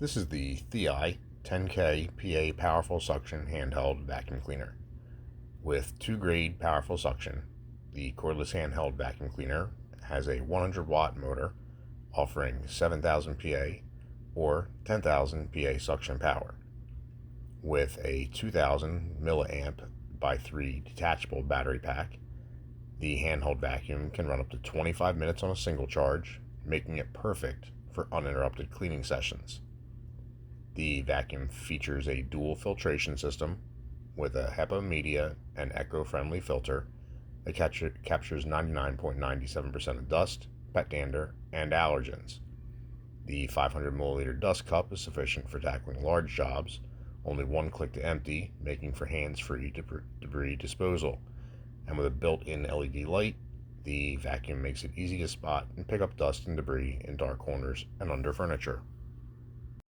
This is the ThiEYE 10K PA Powerful Suction Handheld Vacuum Cleaner. With 2-grade powerful suction, the cordless handheld vacuum cleaner has a 100-watt motor offering 7,000 PA or 10,000 PA suction power. With a 2,000 milliamp by 3 detachable battery pack, the handheld vacuum can run up to 25 minutes on a single charge, making it perfect for uninterrupted cleaning sessions. The vacuum features a dual filtration system with a HEPA media and eco-friendly filter that captures 99.97% of dust, pet dander, and allergens. The 500 milliliter dust cup is sufficient for tackling large jobs, only one click to empty, making for hands-free debris disposal. And with a built-in LED light, the vacuum makes it easy to spot and pick up dust and debris in dark corners and under furniture.